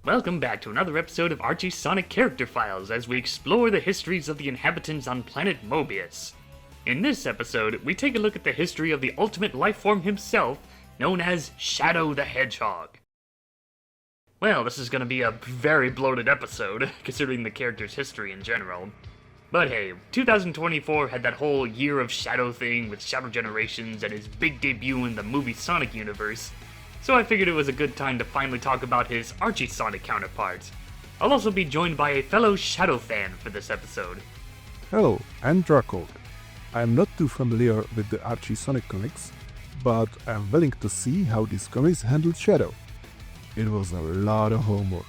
Welcome back to another episode of Archie Sonic Character Files as we explore the histories of the inhabitants on planet Mobius. In this episode, we take a look at the history of the ultimate lifeform himself, known as Shadow the Hedgehog. Well, this is going to be a very bloated episode, considering the character's history in general. But hey, 2024 had that whole year of Shadow thing with Shadow Generations and his big debut in the movie Sonic universe, so I figured it was a good time to finally talk about his Archie Sonic counterpart. I'll also be joined by a fellow Shadow fan for this episode. Hello, I'm Dracold. I'm not too familiar with the Archie Sonic comics, but I'm willing to see how these comics handled Shadow. It was a lot of homework.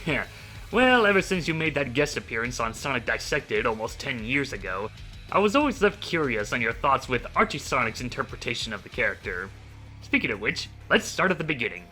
Yeah, well, ever since you made that guest appearance on Sonic Dissected almost 10 years ago, I was always left curious on your thoughts with Archie Sonic's interpretation of the character. Speaking of which, let's start at the beginning.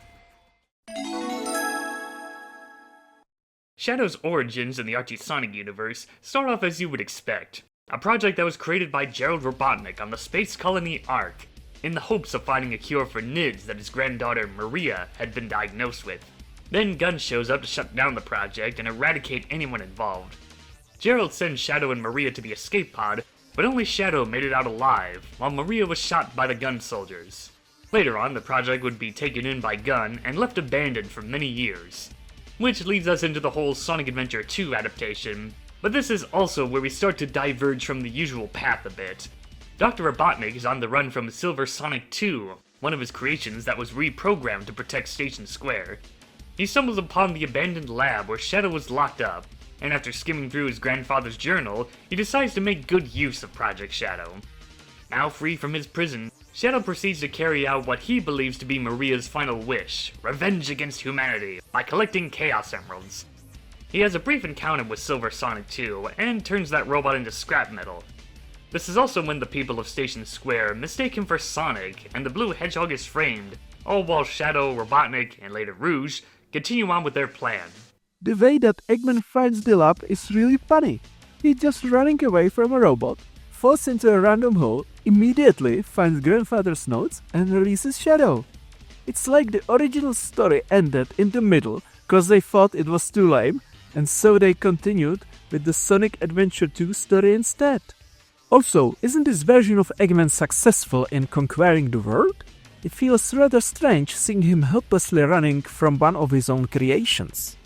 Shadow's origins in the Archie Sonic universe start off as you would expect. A project that was created by Gerald Robotnik on the space colony Ark, in the hopes of finding a cure for NIDS that his granddaughter Maria had been diagnosed with. Then G.U.N shows up to shut down the project and eradicate anyone involved. Gerald sends Shadow and Maria to the escape pod, but only Shadow made it out alive, while Maria was shot by the G.U.N soldiers. Later on, the project would be taken in by G.U.N and left abandoned for many years. Which leads us into the whole Sonic Adventure 2 adaptation, but this is also where we start to diverge from the usual path a bit. Dr. Robotnik is on the run from Silver Sonic 2, one of his creations that was reprogrammed to protect Station Square. He stumbles upon the abandoned lab where Shadow was locked up, and after skimming through his grandfather's journal, he decides to make good use of Project Shadow. Now free from his prison, Shadow proceeds to carry out what he believes to be Maria's final wish, revenge against humanity, by collecting Chaos Emeralds. He has a brief encounter with Silver Sonic 2, and turns that robot into scrap metal. This is also when the people of Station Square mistake him for Sonic, and the blue hedgehog is framed, all while Shadow, Robotnik, and later Rouge continue on with their plan. The way that Eggman finds the lab is really funny. He's just running away from a robot, falls into a random hole, immediately finds grandfather's notes, and releases Shadow. It's like the original story ended in the middle cause they thought it was too lame, and so they continued with the Sonic Adventure 2 story instead. Also, isn't this version of Eggman successful in conquering the world? It feels rather strange seeing him helplessly running from one of his own creations.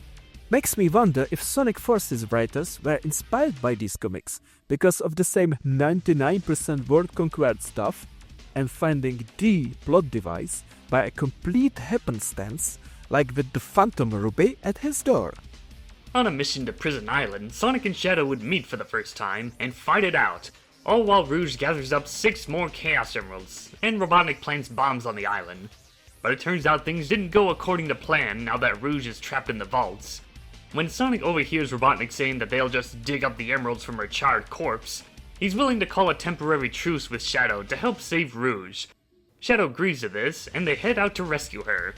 Makes me wonder if Sonic Forces writers were inspired by these comics because of the same 99% world conquered stuff and finding the plot device by a complete happenstance, like with the Phantom Ruby at his door. On a mission to Prison Island, Sonic and Shadow would meet for the first time and fight it out, all while Rouge gathers up 6 more Chaos Emeralds, and Robotnik plants bombs on the island. But it turns out things didn't go according to plan now that Rouge is trapped in the vaults. When Sonic overhears Robotnik saying that they'll just dig up the emeralds from her charred corpse, he's willing to call a temporary truce with Shadow to help save Rouge. Shadow agrees to this, and they head out to rescue her.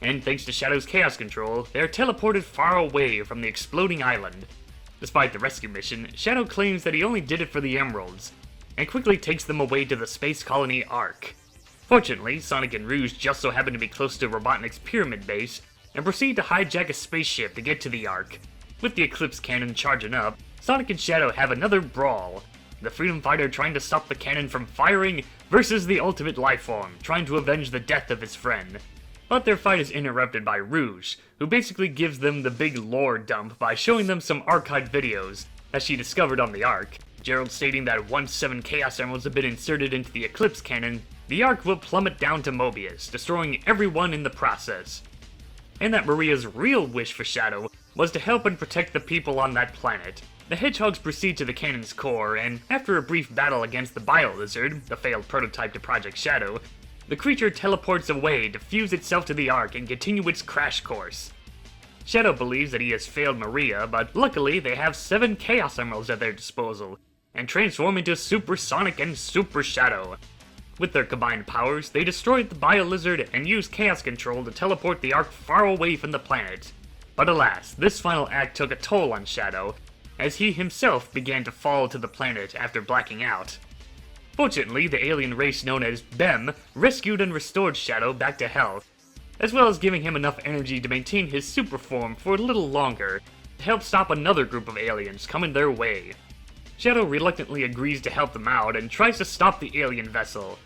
And thanks to Shadow's chaos control, they are teleported far away from the exploding island. Despite the rescue mission, Shadow claims that he only did it for the emeralds, and quickly takes them away to the space colony Ark. Fortunately, Sonic and Rouge just so happen to be close to Robotnik's pyramid base, and proceed to hijack a spaceship to get to the Ark. With the Eclipse cannon charging up, Sonic and Shadow have another brawl. The Freedom Fighter trying to stop the cannon from firing, versus the Ultimate Lifeform trying to avenge the death of his friend. But their fight is interrupted by Rouge, who basically gives them the big lore dump by showing them some archived videos that she discovered on the Ark. Gerald stating that once 7 Chaos Emeralds have been inserted into the Eclipse cannon, the Ark will plummet down to Mobius, destroying everyone in the process. And that Maria's real wish for Shadow was to help and protect the people on that planet. The Hedgehogs proceed to the cannon's core, and after a brief battle against the Bio-Lizard, the failed prototype to Project Shadow, the creature teleports away to fuse itself to the Ark and continue its crash course. Shadow believes that he has failed Maria, but luckily they have 7 Chaos Emeralds at their disposal, and transform into Super Sonic and Super Shadow. With their combined powers, they destroyed the Bio-Lizard and used Chaos Control to teleport the Ark far away from the planet. But alas, this final act took a toll on Shadow, as he himself began to fall to the planet after blacking out. Fortunately, the alien race known as BEM rescued and restored Shadow back to health, as well as giving him enough energy to maintain his super form for a little longer to help stop another group of aliens coming their way. Shadow reluctantly agrees to help them out and tries to stop the alien vessel.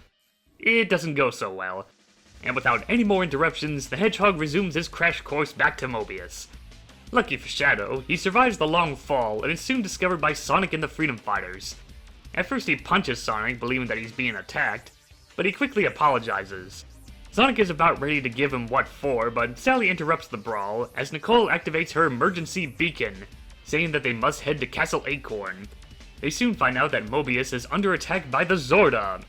It doesn't go so well, and without any more interruptions, the Hedgehog resumes his crash course back to Mobius. Lucky for Shadow, he survives the long fall and is soon discovered by Sonic and the Freedom Fighters. At first he punches Sonic, believing that he's being attacked, but he quickly apologizes. Sonic is about ready to give him what for, but Sally interrupts the brawl as Nicole activates her emergency beacon, saying that they must head to Castle Acorn. They soon find out that Mobius is under attack by the Zorda,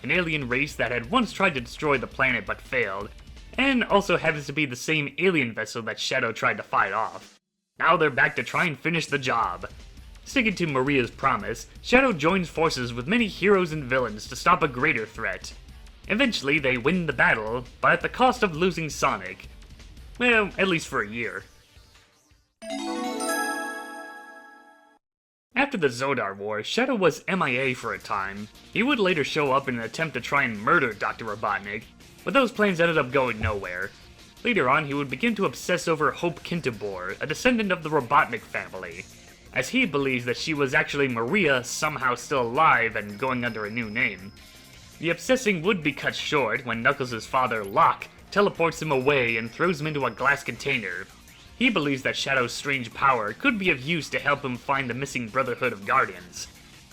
an alien race that had once tried to destroy the planet but failed, and also happens to be the same alien vessel that Shadow tried to fight off. Now they're back to try and finish the job. Sticking to Maria's promise, Shadow joins forces with many heroes and villains to stop a greater threat. Eventually they win the battle, but at the cost of losing Sonic. Well, at least for a year. After the Zodar War, Shadow was MIA for a time. He would later show up in an attempt to try and murder Dr. Robotnik, but those plans ended up going nowhere. Later on, he would begin to obsess over Hope Kintobor, a descendant of the Robotnik family, as he believes that she was actually Maria, somehow still alive and going under a new name. The obsessing would be cut short when Knuckles' father, Locke, teleports him away and throws him into a glass container. He believes that Shadow's strange power could be of use to help him find the missing Brotherhood of Guardians.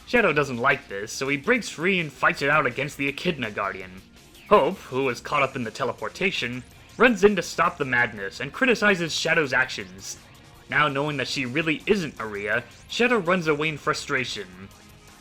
Shadow doesn't like this, so he breaks free and fights it out against the Echidna Guardian. Hope, who is caught up in the teleportation, runs in to stop the madness and criticizes Shadow's actions. Now knowing that she really isn't Maria, Shadow runs away in frustration.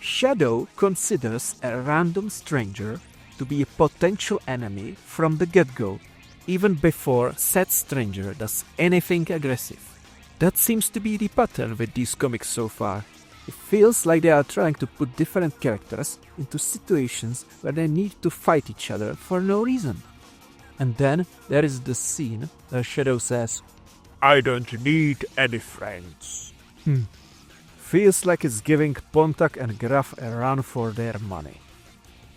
Shadow considers a random stranger to be a potential enemy from the get-go, even before said stranger does anything aggressive. That seems to be the pattern with these comics so far. It feels like they are trying to put different characters into situations where they need to fight each other for no reason. And then there is the scene where Shadow says, I don't need any friends. Feels like it's giving Pontac and Graf a run for their money.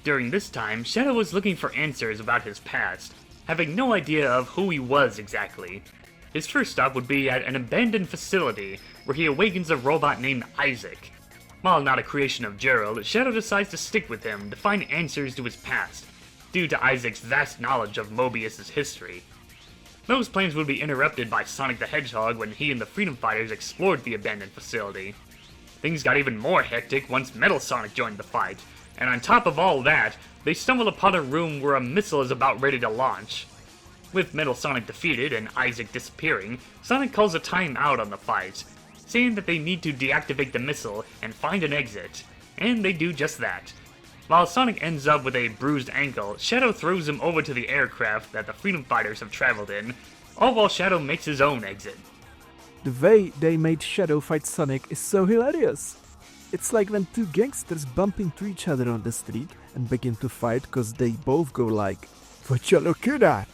During this time, Shadow was looking for answers about his past, having no idea of who he was exactly. His first stop would be at an abandoned facility, where he awakens a robot named Isaac. While not a creation of Gerald, Shadow decides to stick with him to find answers to his past, due to Isaac's vast knowledge of Mobius' history. Those plans would be interrupted by Sonic the Hedgehog when he and the Freedom Fighters explored the abandoned facility. Things got even more hectic once Metal Sonic joined the fight, and on top of all that, they stumble upon a room where a missile is about ready to launch. With Metal Sonic defeated and Isaac disappearing, Sonic calls a time out on the fight, saying that they need to deactivate the missile and find an exit, and they do just that. While Sonic ends up with a bruised ankle, Shadow throws him over to the aircraft that the Freedom Fighters have traveled in, all while Shadow makes his own exit. The way they made Shadow fight Sonic is so hilarious. It's like when two gangsters bump into each other on the street and begin to fight cause they both go like, "What you looking at?"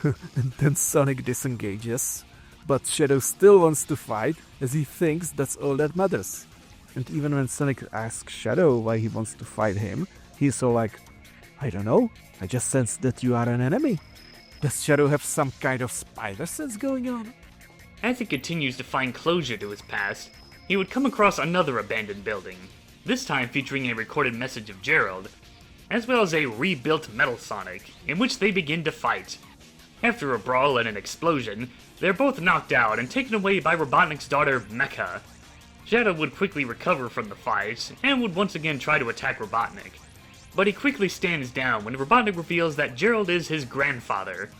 And then Sonic disengages, but Shadow still wants to fight as he thinks that's all that matters. And even when Sonic asks Shadow why he wants to fight him, he's so like, "I don't know, I just sense that you are an enemy." Does Shadow have some kind of spider sense going on? As he continues to find closure to his past, he would come across another abandoned building, this time featuring a recorded message of Gerald, as well as a rebuilt Metal Sonic, in which they begin to fight. After a brawl and an explosion, they're both knocked out and taken away by Robotnik's daughter, Mecha. Shadow would quickly recover from the fight, and would once again try to attack Robotnik. But he quickly stands down when Robotnik reveals that Gerald is his grandfather.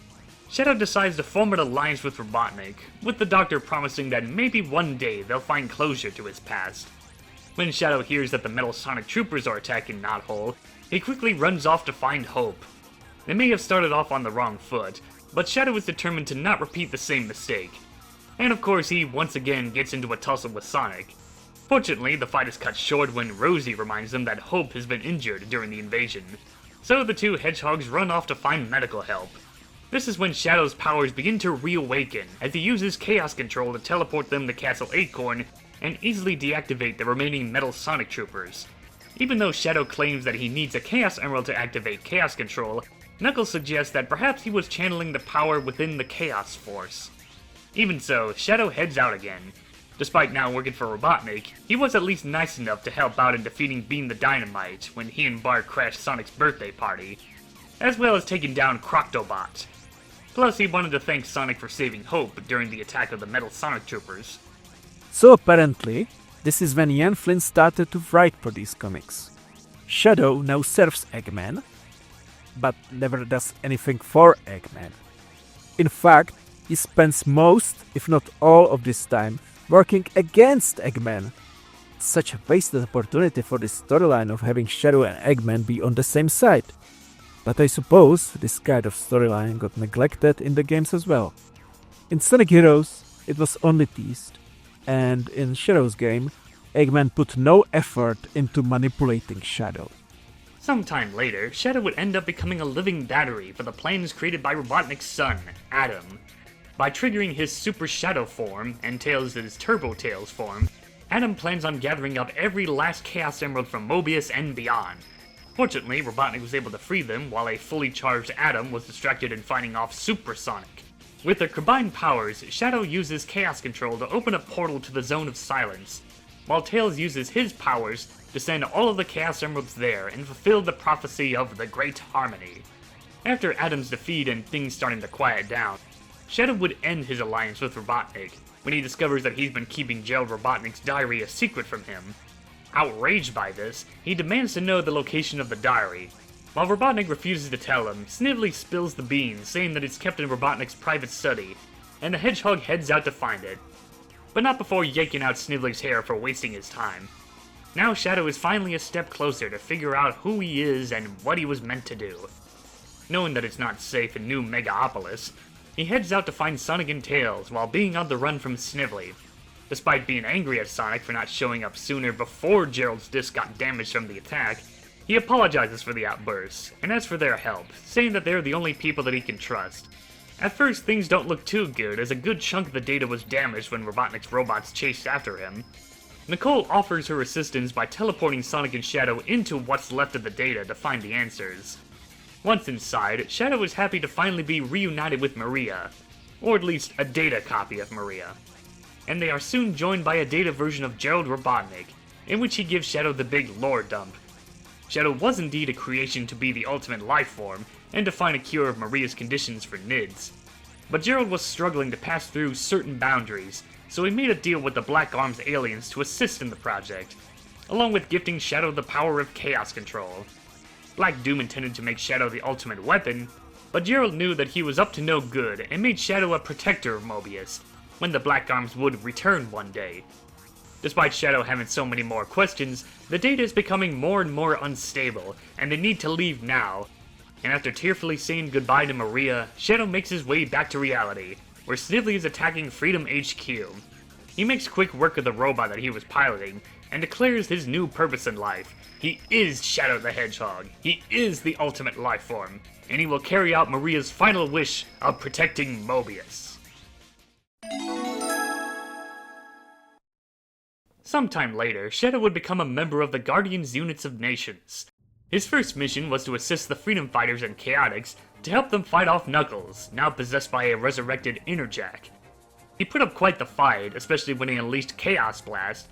Shadow decides to form an alliance with Robotnik, with the Doctor promising that maybe one day they'll find closure to his past. When Shadow hears that the Metal Sonic troopers are attacking Knothole, he quickly runs off to find Hope. They may have started off on the wrong foot, but Shadow is determined to not repeat the same mistake. And of course he once again gets into a tussle with Sonic. Fortunately, the fight is cut short when Rosie reminds them that Hope has been injured during the invasion. So the two hedgehogs run off to find medical help. This is when Shadow's powers begin to reawaken, as he uses Chaos Control to teleport them to Castle Acorn and easily deactivate the remaining Metal Sonic troopers. Even though Shadow claims that he needs a Chaos Emerald to activate Chaos Control, Knuckles suggests that perhaps he was channeling the power within the Chaos Force. Even so, Shadow heads out again. Despite now working for Robotnik, he was at least nice enough to help out in defeating Bean the Dynamite when he and Bart crashed Sonic's birthday party, as well as taking down Croctobot. Plus, he wanted to thank Sonic for saving Hope during the attack of the Metal Sonic Troopers. So apparently, this is when Ian Flynn started to write for these comics. Shadow now serves Eggman, but never does anything for Eggman. In fact, he spends most, if not all of this time, working against Eggman. Such a wasted opportunity for this storyline of having Shadow and Eggman be on the same side. But I suppose this kind of storyline got neglected in the games as well. In Sonic Heroes, it was only teased, and in Shadow's game, Eggman put no effort into manipulating Shadow. Sometime later, Shadow would end up becoming a living battery for the plans created by Robotnik's son, Adam. By triggering his Super Shadow form, and Tails' Turbo Tails form, Adam plans on gathering up every last Chaos Emerald from Mobius and beyond. Fortunately, Robotnik was able to free them, while a fully charged Adam was distracted in fighting off Super Sonic. With their combined powers, Shadow uses Chaos Control to open a portal to the Zone of Silence, while Tails uses his powers to send all of the Chaos Emeralds there and fulfill the prophecy of the Great Harmony. After Adam's defeat and things starting to quiet down, Shadow would end his alliance with Robotnik when he discovers that he's been keeping Gerald Robotnik's diary a secret from him. Outraged by this, he demands to know the location of the diary. While Robotnik refuses to tell him, Snively spills the beans, saying that it's kept in Robotnik's private study, and the Hedgehog heads out to find it. But not before yanking out Snively's hair for wasting his time. Now Shadow is finally a step closer to figure out who he is and what he was meant to do. Knowing that it's not safe in New Megaopolis, he heads out to find Sonic and Tails while being on the run from Snively. Despite being angry at Sonic for not showing up sooner before Gerald's disc got damaged from the attack, he apologizes for the outbursts, and asks for their help, saying that they're the only people that he can trust. At first, things don't look too good, as a good chunk of the data was damaged when Robotnik's robots chased after him. Nicole offers her assistance by teleporting Sonic and Shadow into what's left of the data to find the answers. Once inside, Shadow is happy to finally be reunited with Maria, or at least a data copy of Maria. And they are soon joined by a data version of Gerald Robotnik, in which he gives Shadow the big lore dump. Shadow was indeed a creation to be the ultimate life form, and to find a cure of Maria's conditions for NIDS. But Gerald was struggling to pass through certain boundaries, so he made a deal with the Black Arms aliens to assist in the project, along with gifting Shadow the power of Chaos Control. Black Doom intended to make Shadow the ultimate weapon, but Gerald knew that he was up to no good and made Shadow a protector of Mobius, when the Black Arms would return one day. Despite Shadow having so many more questions, the data is becoming more and more unstable, and they need to leave now. And after tearfully saying goodbye to Maria, Shadow makes his way back to reality, where Snively is attacking Freedom HQ. He makes quick work of the robot that he was piloting, and declares his new purpose in life. He is Shadow the Hedgehog. He is the ultimate life form, and he will carry out Maria's final wish of protecting Mobius. Sometime later, Shadow would become a member of the Guardians Units of Nations. His first mission was to assist the Freedom Fighters and Chaotix to help them fight off Knuckles, now possessed by a resurrected Interjack. He put up quite the fight, especially when he unleashed Chaos Blast,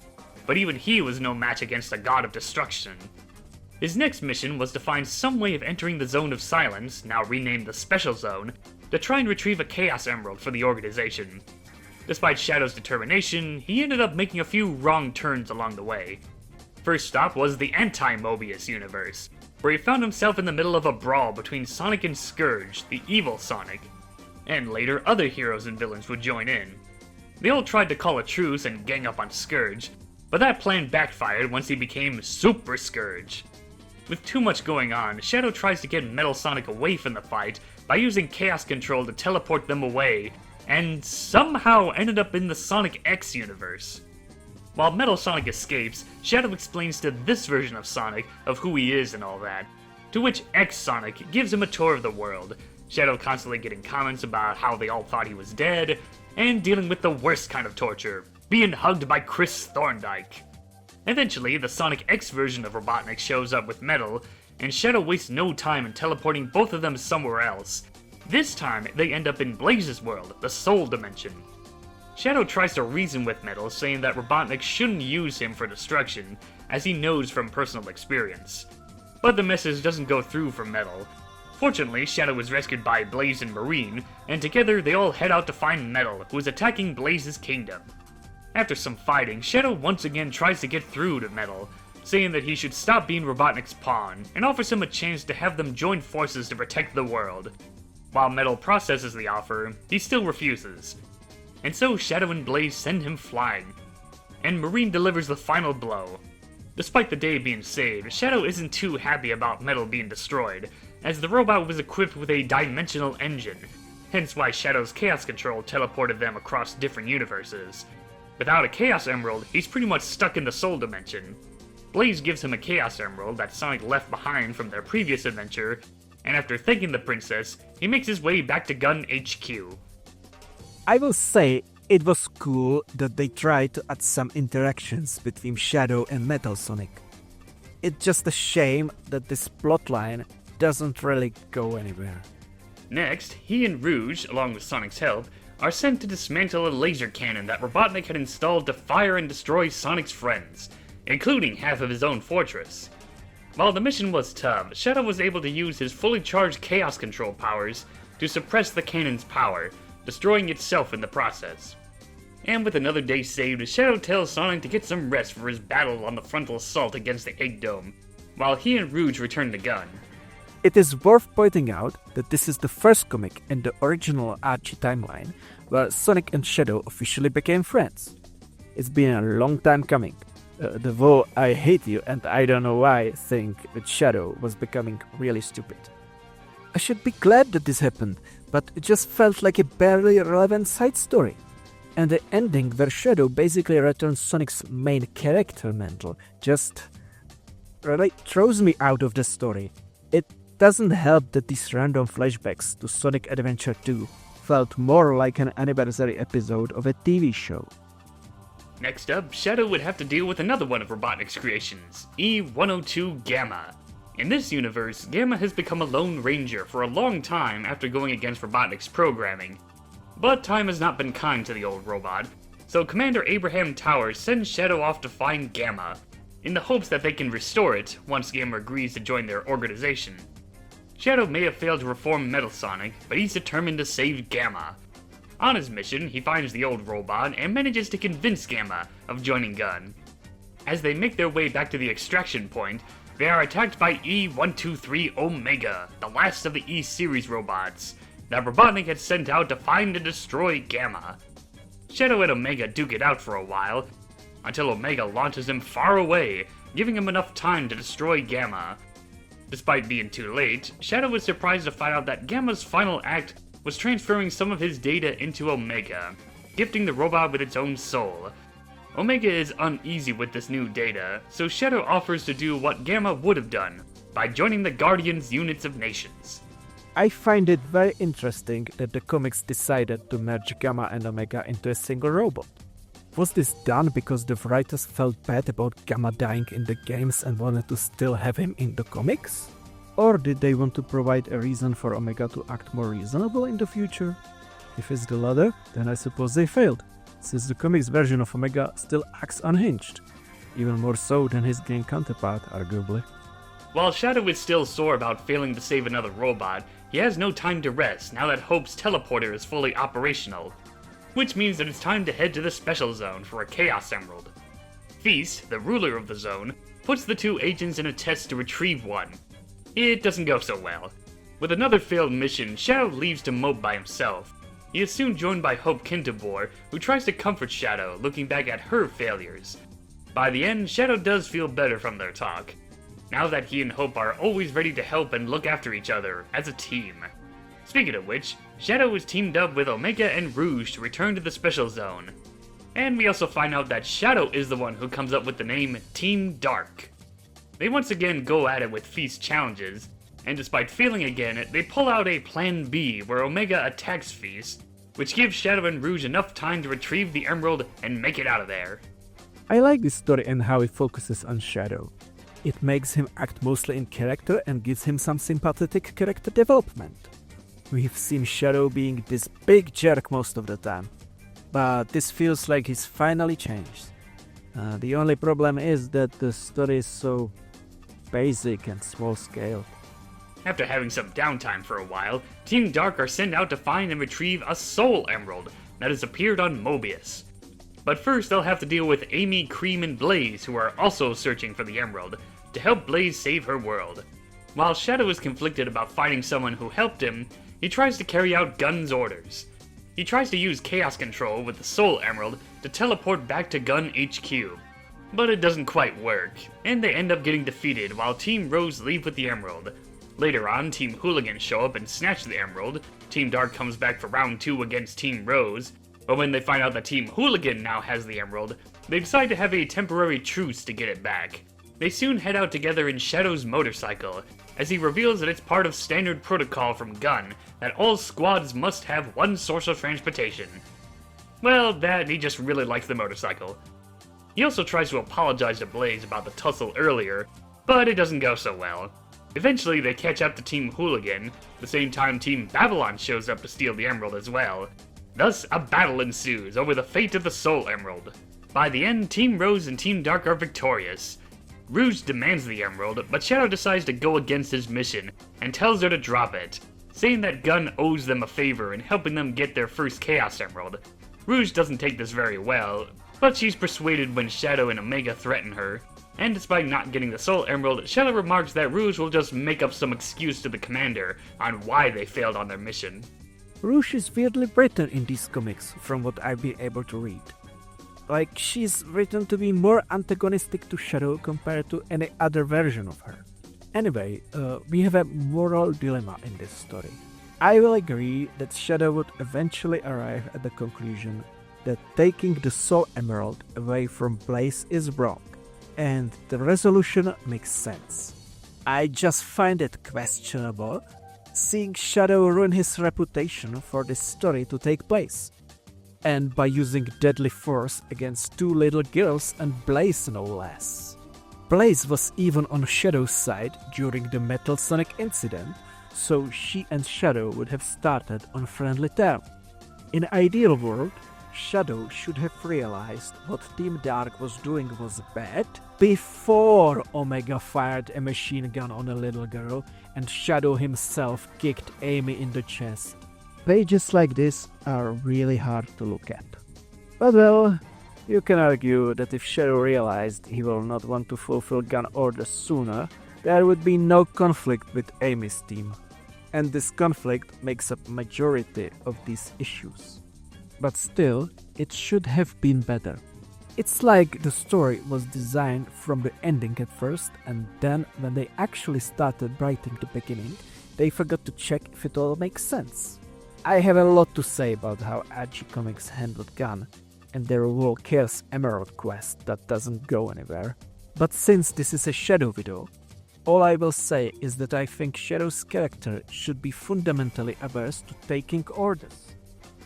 but even he was no match against the God of Destruction. His next mission was to find some way of entering the Zone of Silence, now renamed the Special Zone, to try and retrieve a Chaos Emerald for the organization. Despite Shadow's determination, he ended up making a few wrong turns along the way. First stop was the anti-Mobius universe, where he found himself in the middle of a brawl between Sonic and Scourge, the evil Sonic. And later, other heroes and villains would join in. They all tried to call a truce and gang up on Scourge, but that plan backfired once he became Super Scourge. With too much going on, Shadow tries to get Metal Sonic away from the fight by using Chaos Control to teleport them away, and somehow ended up in the Sonic X universe. While Metal Sonic escapes, Shadow explains to this version of Sonic of who he is and all that, to which X Sonic gives him a tour of the world, Shadow constantly getting comments about how they all thought he was dead, and dealing with the worst kind of torture, being hugged by Chris Thorndike. Eventually, the Sonic X version of Robotnik shows up with Metal, and Shadow wastes no time in teleporting both of them somewhere else. This time, they end up in Blaze's world, the Soul Dimension. Shadow tries to reason with Metal, saying that Robotnik shouldn't use him for destruction, as he knows from personal experience. But the message doesn't go through for Metal. Fortunately, Shadow is rescued by Blaze and Marine, and together they all head out to find Metal, who is attacking Blaze's kingdom. After some fighting, Shadow once again tries to get through to Metal, saying that he should stop being Robotnik's pawn, and offers him a chance to have them join forces to protect the world. While Metal processes the offer, he still refuses. And so Shadow and Blaze send him flying, and Marine delivers the final blow. Despite the day being saved, Shadow isn't too happy about Metal being destroyed, as the robot was equipped with a dimensional engine, hence why Shadow's Chaos Control teleported them across different universes. Without a Chaos Emerald, he's pretty much stuck in the Soul Dimension. Blaze gives him a Chaos Emerald that Sonic left behind from their previous adventure, and after thanking the princess, he makes his way back to G.U.N HQ. I will say it was cool that they tried to add some interactions between Shadow and Metal Sonic. It's just a shame that this plotline doesn't really go anywhere. Next, he and Rouge, along with Sonic's help, are sent to dismantle a laser cannon that Robotnik had installed to fire and destroy Sonic's friends, including half of his own fortress. While the mission was tough, Shadow was able to use his fully charged Chaos Control powers to suppress the cannon's power, destroying itself in the process. And with another day saved, Shadow tells Sonic to get some rest for his battle on the frontal assault against the Egg Dome, while he and Rouge return to G.U.N. It is worth pointing out that this is the first comic in the original Archie timeline where Sonic and Shadow officially became friends. It's been a long time coming. The "Whoa, I hate you and I don't know why" thing with Shadow was becoming really stupid. I should be glad that this happened, but it just felt like a barely relevant side story. And the ending where Shadow basically returns Sonic's main character mantle just really throws me out of the story. It doesn't help that these random flashbacks to Sonic Adventure 2 felt more like an anniversary episode of a TV show. Next up, Shadow would have to deal with another one of Robotnik's creations, E-102 Gamma. In this universe, Gamma has become a Lone Ranger for a long time after going against Robotnik's programming. But time has not been kind to the old robot, so Commander Abraham Towers sends Shadow off to find Gamma, in the hopes that they can restore it once Gamma agrees to join their organization. Shadow may have failed to reform Metal Sonic, but he's determined to save Gamma. On his mission, he finds the old robot and manages to convince Gamma of joining G.U.N. As they make their way back to the extraction point, they are attacked by E-123 Omega, the last of the E-Series robots, that Robotnik had sent out to find and destroy Gamma. Shadow and Omega duke it out for a while, until Omega launches him far away, giving him enough time to destroy Gamma. Despite being too late, Shadow was surprised to find out that Gamma's final act was transferring some of his data into Omega, gifting the robot with its own soul. Omega is uneasy with this new data, so Shadow offers to do what Gamma would have done, by joining the Guardians Units of Nations. I find it very interesting that the comics decided to merge Gamma and Omega into a single robot. Was this done because the writers felt bad about Gamma dying in the games and wanted to still have him in the comics? Or did they want to provide a reason for Omega to act more reasonable in the future? If it's the latter, then I suppose they failed, since the comics version of Omega still acts unhinged, even more so than his game counterpart, arguably. While Shadow is still sore about failing to save another robot, he has no time to rest now that Hope's teleporter is fully operational, which means that it's time to head to the Special Zone for a Chaos Emerald. Feast, the ruler of the zone, puts the two agents in a test to retrieve one. It doesn't go so well. With another failed mission, Shadow leaves to mope by himself. He is soon joined by Hope Kintabor, who tries to comfort Shadow, looking back at her failures. By the end, Shadow does feel better from their talk, now that he and Hope are always ready to help and look after each other, as a team. Speaking of which, Shadow is teamed up with Omega and Rouge to return to the Special Zone. And we also find out that Shadow is the one who comes up with the name Team Dark. They once again go at it with Feast challenges, and despite failing again, they pull out a Plan B where Omega attacks Feast, which gives Shadow and Rouge enough time to retrieve the Emerald and make it out of there. I like this story and how it focuses on Shadow. It makes him act mostly in character and gives him some sympathetic character development. We've seen Shadow being this big jerk most of the time, but this feels like he's finally changed. The only problem is that the story is so basic and small scale. After having some downtime for a while, Team Dark are sent out to find and retrieve a Soul Emerald that has appeared on Mobius. But first they'll have to deal with Amy, Cream, and Blaze, who are also searching for the Emerald, to help Blaze save her world. While Shadow is conflicted about finding someone who helped him, he tries to carry out G.U.N's orders. He tries to use Chaos Control with the Soul Emerald to teleport back to G.U.N HQ. But it doesn't quite work, and they end up getting defeated while Team Rose leave with the Emerald. Later on, Team Hooligan show up and snatch the Emerald. Team Dark comes back for round 2 against Team Rose, but when they find out that Team Hooligan now has the Emerald, they decide to have a temporary truce to get it back. They soon head out together in Shadow's motorcycle, as he reveals that it's part of standard protocol from G.U.N that all squads must have one source of transportation. Well, that he just really likes the motorcycle. He also tries to apologize to Blaze about the tussle earlier, but it doesn't go so well. Eventually, they catch up to Team Hooligan, the same time Team Babylon shows up to steal the Emerald as well. Thus, a battle ensues over the fate of the Soul Emerald. By the end, Team Rose and Team Dark are victorious. Rouge demands the Emerald, but Shadow decides to go against his mission, and tells her to drop it, saying that G.U.N owes them a favor in helping them get their first Chaos Emerald. Rouge doesn't take this very well, but she's persuaded when Shadow and Omega threaten her, and despite not getting the Soul Emerald, Shadow remarks that Rouge will just make up some excuse to the commander on why they failed on their mission. Rouge is weirdly written in these comics, from what I've been able to read. Like, she's written to be more antagonistic to Shadow compared to any other version of her. Anyway, we have a moral dilemma in this story. I will agree that Shadow would eventually arrive at the conclusion that taking the Soul Emerald away from Blaze is wrong, and the resolution makes sense. I just find it questionable seeing Shadow ruin his reputation for this story to take place, and by using deadly force against 2 little girls and Blaze no less. Blaze was even on Shadow's side during the Metal Sonic incident, so she and Shadow would have started on friendly terms. In an ideal world, Shadow should have realized what Team Dark was doing was bad before Omega fired a machine gun on a little girl and Shadow himself kicked Amy in the chest. Pages like this are really hard to look at. But well, you can argue that if Shadow realized he will not want to fulfill G.U.N orders sooner, there would be no conflict with Amy's team. And this conflict makes up majority of these issues. But still, it should have been better. It's like the story was designed from the ending at first, and then when they actually started writing the beginning, they forgot to check if it all makes sense. I have a lot to say about how Archie Comics handled G.U.N and their whole Chaos Emerald quest that doesn't go anywhere. But since this is a Shadow video, all I will say is that I think Shadow's character should be fundamentally averse to taking orders.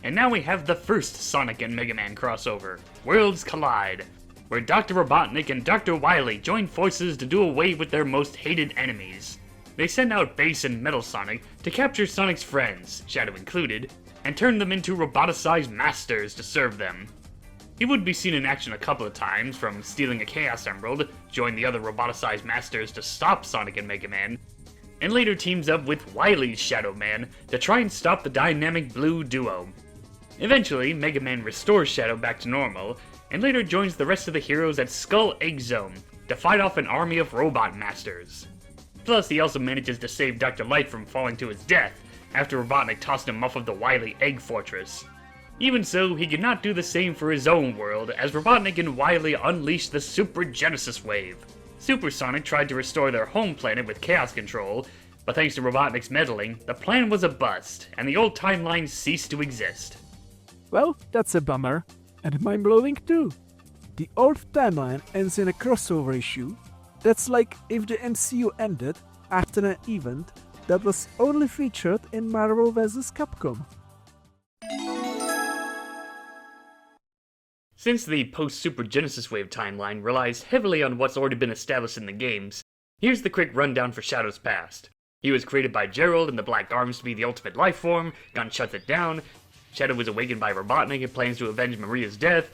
And now we have the first Sonic and Mega Man crossover, Worlds Collide, where Dr. Robotnik and Dr. Wily join forces to do away with their most hated enemies. They send out Bass and Metal Sonic to capture Sonic's friends, Shadow included, and turn them into roboticized masters to serve them. He would be seen in action a couple of times, from stealing a Chaos Emerald, join the other roboticized masters to stop Sonic and Mega Man, and later teams up with Wily's Shadow Man to try and stop the dynamic blue duo. Eventually, Mega Man restores Shadow back to normal, and later joins the rest of the heroes at Skull Egg Zone to fight off an army of robot masters. Plus, he also manages to save Dr. Light from falling to his death after Robotnik tossed him off of the Wily Egg Fortress. Even so, he could not do the same for his own world, as Robotnik and Wily unleashed the Super Genesis Wave. Super Sonic tried to restore their home planet with Chaos Control, but thanks to Robotnik's meddling, the plan was a bust, and the old timeline ceased to exist. Well, that's a bummer, and mind-blowing too. The old timeline ends in a crossover issue. That's like if the MCU ended after an event that was only featured in Marvel vs. Capcom. Since the post-Super Genesis Wave timeline relies heavily on what's already been established in the games, Here's the quick rundown for Shadow's past. He was created by Gerald and the Black Arms to be the ultimate life form. G.U.N shuts it down. Shadow was awakened by Robotnik and plans to avenge Maria's death.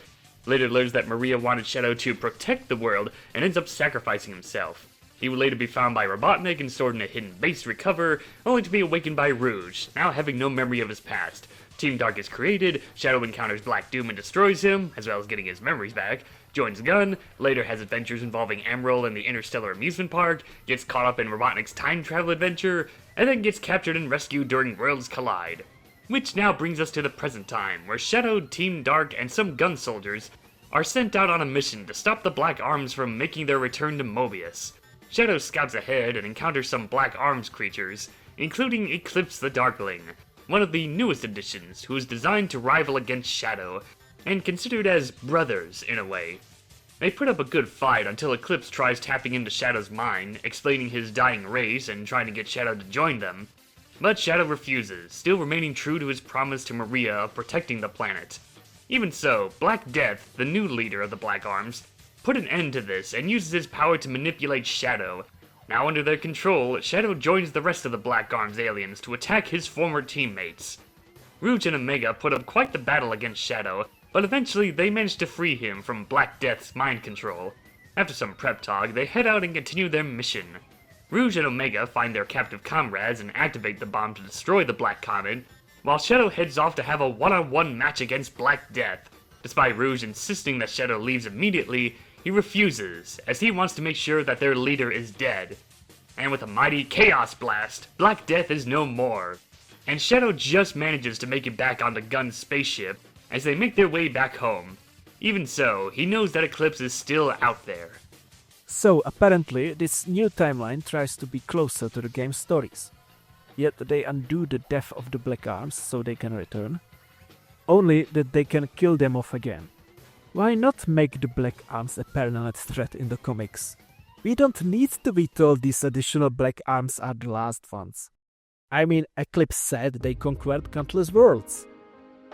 Later learns that Maria wanted Shadow to protect the world and ends up sacrificing himself. He would later be found by Robotnik and stored in a hidden base to recover, only to be awakened by Rouge, now having no memory of his past. Team Dark is created, Shadow encounters Black Doom and destroys him, as well as getting his memories back, joins G.U.N, later has adventures involving Emerald and the Interstellar Amusement Park, gets caught up in Robotnik's time travel adventure, and then gets captured and rescued during Worlds Collide. Which now brings us to the present time, where Shadow, Team Dark, and some G.U.N soldiers are sent out on a mission to stop the Black Arms from making their return to Mobius. Shadow scouts ahead and encounters some Black Arms creatures, including Eclipse the Darkling, one of the newest additions, who is designed to rival against Shadow, and considered as brothers in a way. They put up a good fight until Eclipse tries tapping into Shadow's mind, explaining his dying race and trying to get Shadow to join them. But Shadow refuses, still remaining true to his promise to Maria of protecting the planet. Even so, Black Death, the new leader of the Black Arms, put an end to this and uses his power to manipulate Shadow. Now under their control, Shadow joins the rest of the Black Arms aliens to attack his former teammates. Rouge and Omega put up quite the battle against Shadow, but eventually they manage to free him from Black Death's mind control. After some prep talk, they head out and continue their mission. Rouge and Omega find their captive comrades and activate the bomb to destroy the Black Comet, while Shadow heads off to have a one-on-one match against Black Death. Despite Rouge insisting that Shadow leaves immediately, he refuses, as he wants to make sure that their leader is dead. And with a mighty Chaos Blast, Black Death is no more. And Shadow just manages to make it back onto G.U.N's spaceship as they make their way back home. Even so, he knows that Eclipse is still out there. So apparently this new timeline tries to be closer to the game's stories. Yet they undo the death of the Black Arms so they can return. Only that they can kill them off again. Why not make the Black Arms a permanent threat in the comics? We don't need to be told these additional Black Arms are the last ones. I mean, Eclipse said they conquered countless worlds.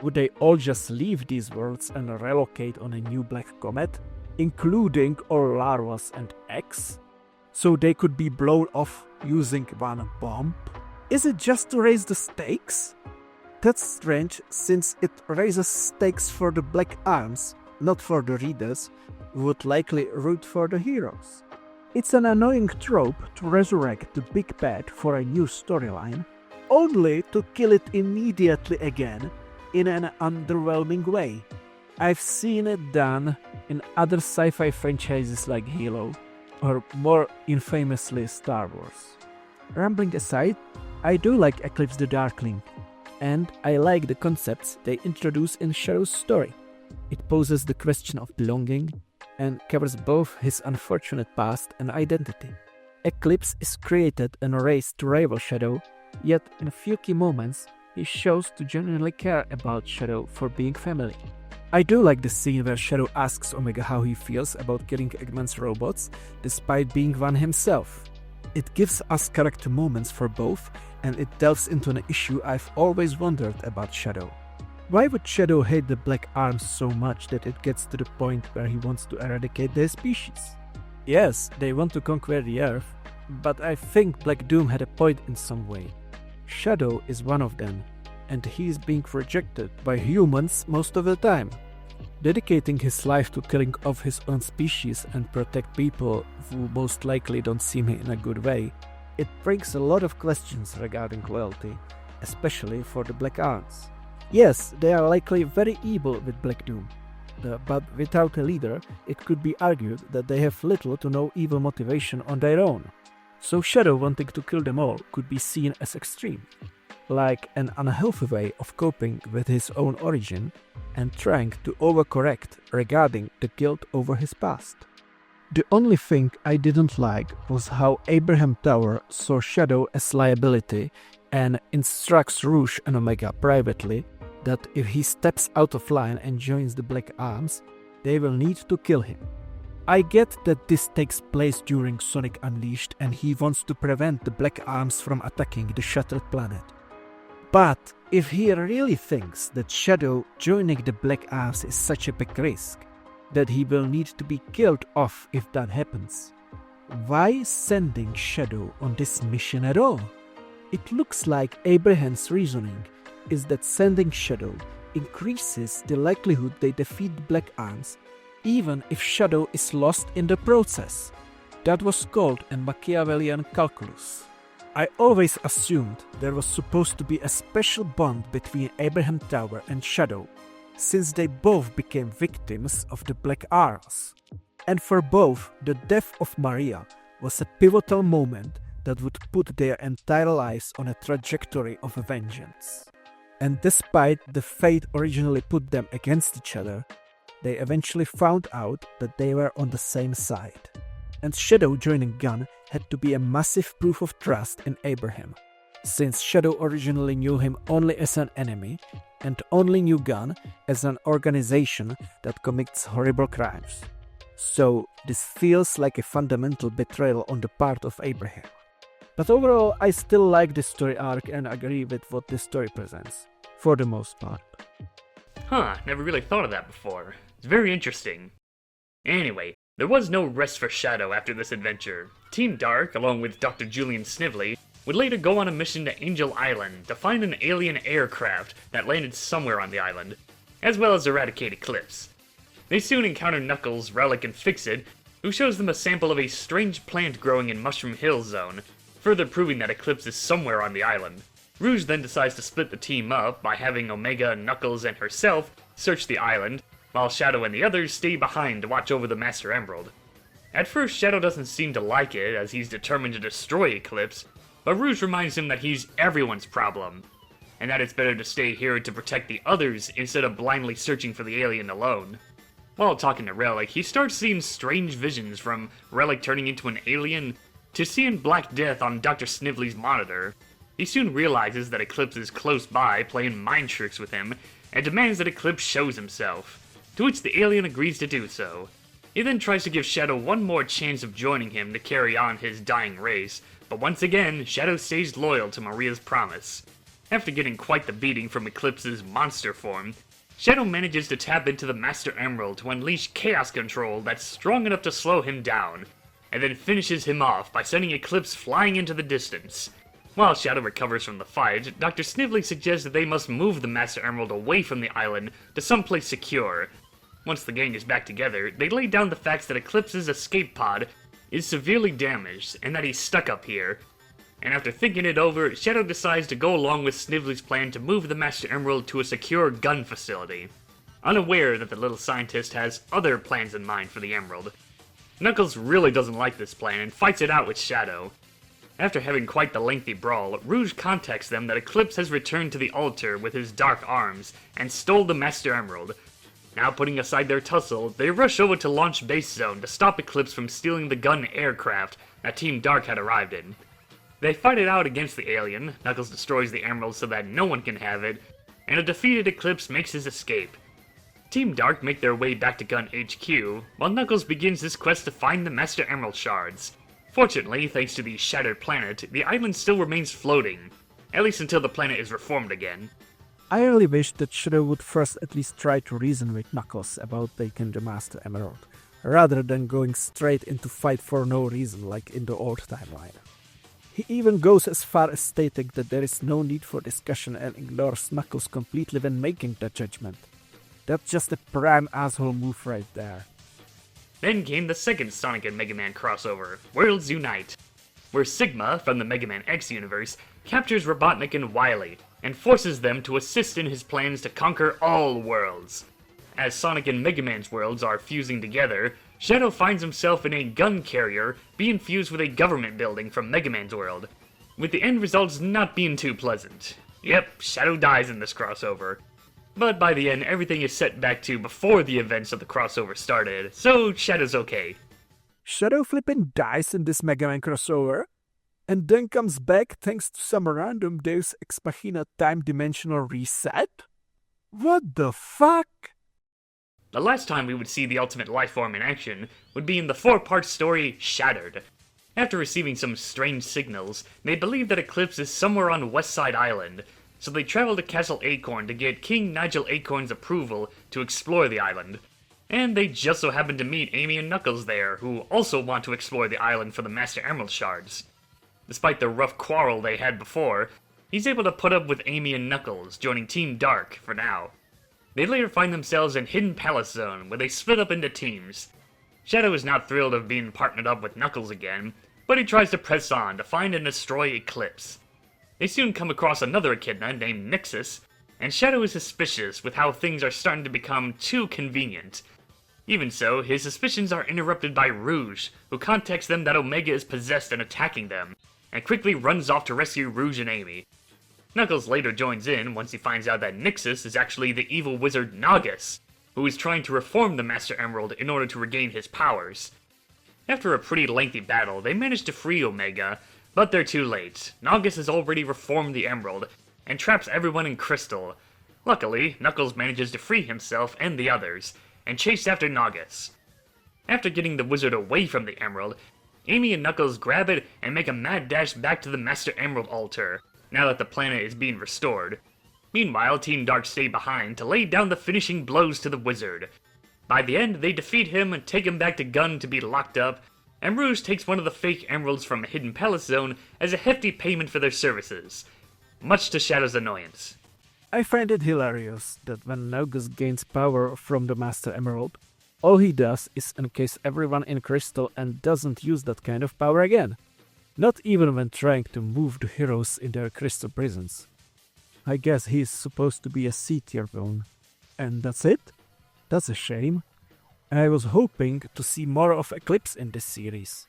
Would they all just leave these worlds and relocate on a new black comet, including all Larvas and X, so they could be blown off using one bomb? Is it just to raise the stakes? That's strange, since it raises stakes for the Black Arms, not for the readers, who would likely root for the heroes. It's an annoying trope to resurrect the big bad for a new storyline, only to kill it immediately again in an underwhelming way. I've seen it done in other sci-fi franchises like Halo, or more infamously Star Wars. Rambling aside, I do like Eclipse the Darkling, and I like the concepts they introduce in Shadow's story. It poses the question of belonging, and covers both his unfortunate past and identity. Eclipse is created and raised to rival Shadow, yet in a few key moments, he shows to genuinely care about Shadow for being family. I do like the scene where Shadow asks Omega how he feels about killing Eggman's robots, despite being one himself. It gives us character moments for both, and it delves into an issue I've always wondered about Shadow. Why would Shadow hate the Black Arms so much that it gets to the point where he wants to eradicate their species? Yes, they want to conquer the Earth, but I think Black Doom had a point in some way. Shadow is one of them, and he is being rejected by humans most of the time. Dedicating his life to killing off his own species and protect people who most likely don't see him in a good way, it brings a lot of questions regarding loyalty, especially for the Black Arms. Yes, they are likely very evil with Black Doom, but without a leader, it could be argued that they have little to no evil motivation on their own. So Shadow wanting to kill them all could be seen as extreme, like an unhealthy way of coping with his own origin and trying to overcorrect regarding the guilt over his past. The only thing I didn't like was how Abraham Tower saw Shadow as liability and instructs Rouge and Omega privately that if he steps out of line and joins the Black Arms, they will need to kill him. I get that this takes place during Sonic Unleashed and he wants to prevent the Black Arms from attacking the shattered planet. But if he really thinks that Shadow joining the Black Arms is such a big risk, that he will need to be killed off if that happens, Why sending Shadow on this mission at all? It looks like Abraham's reasoning is that sending Shadow increases the likelihood they defeat Black Arms, even if Shadow is lost in the process. That was called a Machiavellian calculus. I always assumed there was supposed to be a special bond between Abraham Tower and Shadow, since they both became victims of the Black Arms. And for both, the death of Maria was a pivotal moment that would put their entire lives on a trajectory of vengeance. And despite the fate originally put them against each other, they eventually found out that they were on the same side. And Shadow joining G.U.N had to be a massive proof of trust in Abraham, since Shadow originally knew him only as an enemy and only knew G.U.N as an organization that commits horrible crimes. So this feels like a fundamental betrayal on the part of Abraham. But overall, I still like this story arc and agree with what this story presents, for the most part. Huh, never really thought of that before. It's very interesting. Anyway, there was no rest for Shadow after this adventure. Team Dark, along with Dr. Julian Snively, would later go on a mission to Angel Island to find an alien aircraft that landed somewhere on the island, as well as eradicate Eclipse. They soon encounter Knuckles, Relic, and Fix-It, who shows them a sample of a strange plant growing in Mushroom Hill Zone, further proving that Eclipse is somewhere on the island. Rouge then decides to split the team up by having Omega, Knuckles, and herself search the island, while Shadow and the others stay behind to watch over the Master Emerald. At first, Shadow doesn't seem to like it, as he's determined to destroy Eclipse, but Rouge reminds him that he's everyone's problem, and that it's better to stay here to protect the others instead of blindly searching for the alien alone. While talking to Relic, he starts seeing strange visions, from Relic turning into an alien to seeing Black Death on Dr. Snively's monitor. He soon realizes that Eclipse is close by, playing mind tricks with him, and demands that Eclipse shows himself, to which the alien agrees to do so. He then tries to give Shadow one more chance of joining him to carry on his dying race, but once again, Shadow stays loyal to Maria's promise. After getting quite the beating from Eclipse's monster form, Shadow manages to tap into the Master Emerald to unleash Chaos Control that's strong enough to slow him down, and then finishes him off by sending Eclipse flying into the distance. While Shadow recovers from the fight, Dr. Snively suggests that they must move the Master Emerald away from the island to someplace secure. Once the gang is back together, they lay down the facts that Eclipse's escape pod is severely damaged, and that he's stuck up here. And after thinking it over, Shadow decides to go along with Snively's plan to move the Master Emerald to a secure gun facility, unaware that the little scientist has other plans in mind for the Emerald. Knuckles really doesn't like this plan and fights it out with Shadow. After having quite the lengthy brawl, Rouge contacts them that Eclipse has returned to the altar with his dark arms and stole the Master Emerald. Now putting aside their tussle, they rush over to Launch Base Zone to stop Eclipse from stealing the gun aircraft that Team Dark had arrived in. They fight it out against the alien, Knuckles destroys the Emerald so that no one can have it, and a defeated Eclipse makes his escape. Team Dark make their way back to G.U.N HQ, while Knuckles begins his quest to find the Master Emerald shards. Fortunately, thanks to the shattered planet, the island still remains floating, at least until the planet is reformed again. I really wish that Shadow would first at least try to reason with Knuckles about taking the Master Emerald, rather than going straight into fight for no reason like in the old timeline. He even goes as far as stating that there is no need for discussion and ignores Knuckles completely when making that judgment. That's just a prime asshole move right there. Then came the second Sonic and Mega Man crossover, Worlds Unite, where Sigma, from the Mega Man X universe, captures Robotnik and Wily, and forces them to assist in his plans to conquer all worlds. As Sonic and Mega Man's worlds are fusing together, Shadow finds himself in a gun carrier being fused with a government building from Mega Man's world, with the end results not being too pleasant. Yep, Shadow dies in this crossover. But by the end, everything is set back to before the events of the crossover started, so Shadow's okay. Shadow flippin' dies in this Mega Man crossover, and then comes back thanks to some random Deus Ex Machina time-dimensional reset? What the fuck? The last time we would see the Ultimate Lifeform in action would be in the 4-part story Shattered. After receiving some strange signals, they believe that Eclipse is somewhere on Westside Island, so they travel to Castle Acorn to get King Nigel Acorn's approval to explore the island. And they just so happen to meet Amy and Knuckles there, who also want to explore the island for the Master Emerald shards. Despite the rough quarrel they had before, he's able to put up with Amy and Knuckles, joining Team Dark for now. They later find themselves in Hidden Palace Zone, where they split up into teams. Shadow is not thrilled of being partnered up with Knuckles again, but he tries to press on to find and destroy Eclipse. They soon come across another echidna named Nixus, and Shadow is suspicious with how things are starting to become too convenient. Even so, his suspicions are interrupted by Rouge, who contacts them that Omega is possessed and attacking them, and quickly runs off to rescue Rouge and Amy. Knuckles later joins in once he finds out that Nixus is actually the evil wizard Nagus, who is trying to reform the Master Emerald in order to regain his powers. After a pretty lengthy battle, they manage to free Omega, but they're too late. Nagus has already reformed the Emerald, and traps everyone in Crystal. Luckily, Knuckles manages to free himself and the others, and chase after Nagus. After getting the wizard away from the Emerald, Amy and Knuckles grab it and make a mad dash back to the Master Emerald altar, now that the planet is being restored. Meanwhile, Team Dark stay behind to lay down the finishing blows to the wizard. By the end, they defeat him and take him back to G.U.N to be locked up, and Rouge takes one of the fake emeralds from Hidden Palace Zone as a hefty payment for their services, much to Shadow's annoyance. I find it hilarious that when Nagus gains power from the Master Emerald, all he does is encase everyone in crystal and doesn't use that kind of power again. Not even when trying to move the heroes in their crystal prisons. I guess he's supposed to be a C-tier villain. And that's it? That's a shame. I was hoping to see more of Eclipse in this series.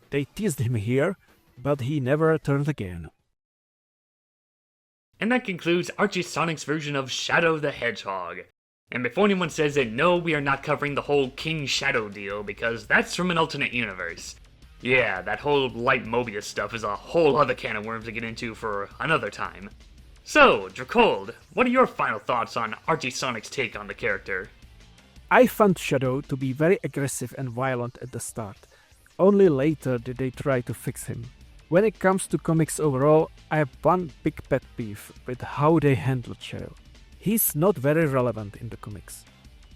They teased him here, but he never returned again. And that concludes Archie Sonic's version of Shadow the Hedgehog. And before anyone says that no, we are not covering the whole King Shadow deal, because that's from an alternate universe. Yeah, that whole Light Mobius stuff is a whole other can of worms to get into for another time. So, Dracold, what are your final thoughts on Archie Sonic's take on the character? I found Shadow to be very aggressive and violent at the start. Only later did they try to fix him. When it comes to comics overall, I have one big pet peeve with how they handled Shadow. He's not very relevant in the comics.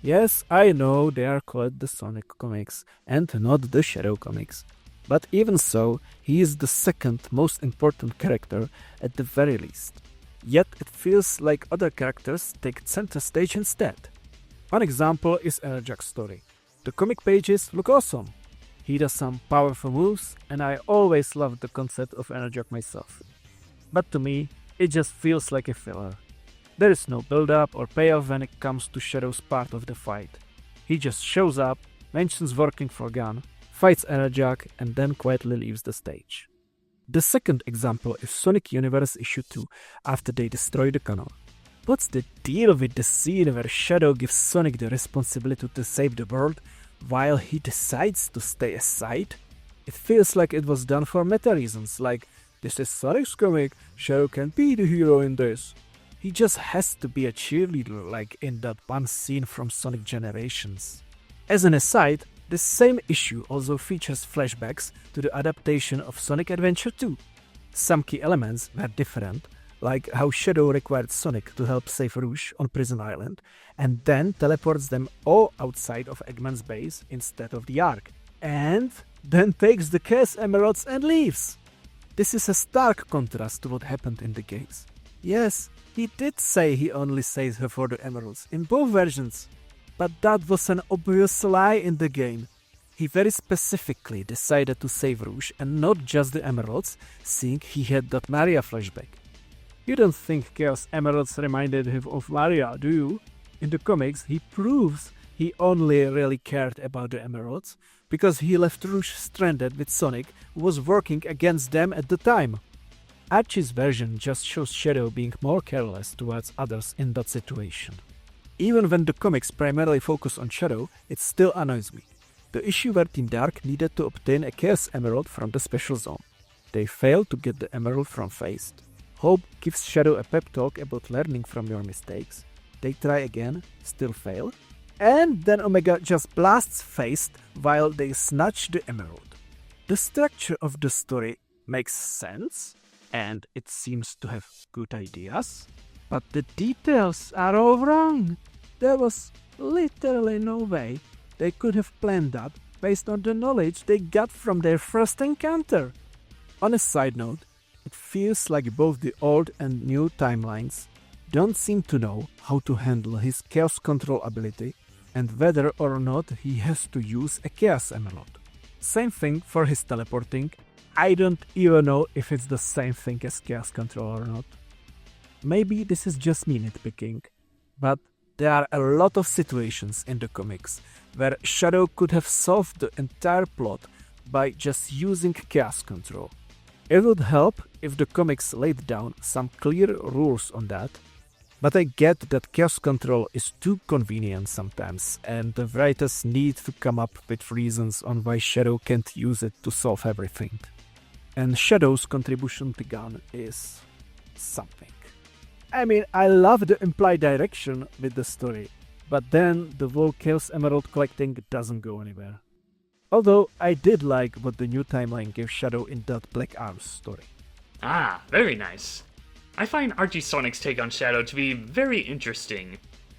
Yes, I know they are called the Sonic comics and not the Shadow comics. But even so, he is the second most important character at the very least. Yet it feels like other characters take center stage instead. One example is Hedgehog's story. The comic pages look awesome. He does some powerful moves, and I always loved the concept of Hedgehog myself. But to me, it just feels like a filler. There is no build-up or payoff when it comes to Shadow's part of the fight. He just shows up, mentions working for G.U.N, fights Hedgehog, and then quietly leaves the stage. The second example is Sonic Universe Issue 2, after they destroy the canal. What's the deal with the scene where Shadow gives Sonic the responsibility to save the world, while he decides to stay aside? It feels like it was done for meta reasons, like, this is Sonic's comic, Shadow can be the hero in this. He just has to be a cheerleader like in that one scene from Sonic Generations. As an aside, this same issue also features flashbacks to the adaptation of Sonic Adventure 2. Some key elements were different, like how Shadow required Sonic to help save Rouge on Prison Island, and then teleports them all outside of Eggman's base instead of the Ark, and then takes the Chaos Emeralds and leaves. This is a stark contrast to what happened in the games. Yes, he did say he only saved her for the Emeralds in both versions, but that was an obvious lie in the game. He very specifically decided to save Rouge and not just the Emeralds, seeing he had that Maria flashback. You don't think Chaos Emeralds reminded him of Maria, do you? In the comics, he proves he only really cared about the Emeralds because he left Rouge stranded with Sonic, who was working against them at the time. Archie's version just shows Shadow being more careless towards others in that situation. Even when the comics primarily focus on Shadow, it still annoys me. The issue where Team Dark needed to obtain a Chaos Emerald from the Special Zone. They failed to get the emerald from Feist. Hope gives Shadow a pep talk about learning from your mistakes. They try again, still fail. And then Omega just blasts Feist while they snatch the emerald. The structure of the story makes sense, and it seems to have good ideas, but the details are all wrong. There was literally no way they could have planned that based on the knowledge they got from their first encounter. On a side note, it feels like both the old and new timelines don't seem to know how to handle his Chaos Control ability and whether or not he has to use a Chaos Emerald. Same thing for his teleporting. I don't even know if it's the same thing as Chaos Control or not. Maybe this is just me nitpicking, but there are a lot of situations in the comics where Shadow could have solved the entire plot by just using Chaos Control. It would help if the comics laid down some clear rules on that, but I get that Chaos Control is too convenient sometimes, and the writers need to come up with reasons on why Shadow can't use it to solve everything. And Shadow's contribution to G.U.N is something. I mean, I love the implied direction with the story, but then the whole Chaos Emerald collecting doesn't go anywhere. Although I did like what the new timeline gave Shadow in that Black Arms story. Ah, very nice. I find Archie Sonic's take on Shadow to be very interesting.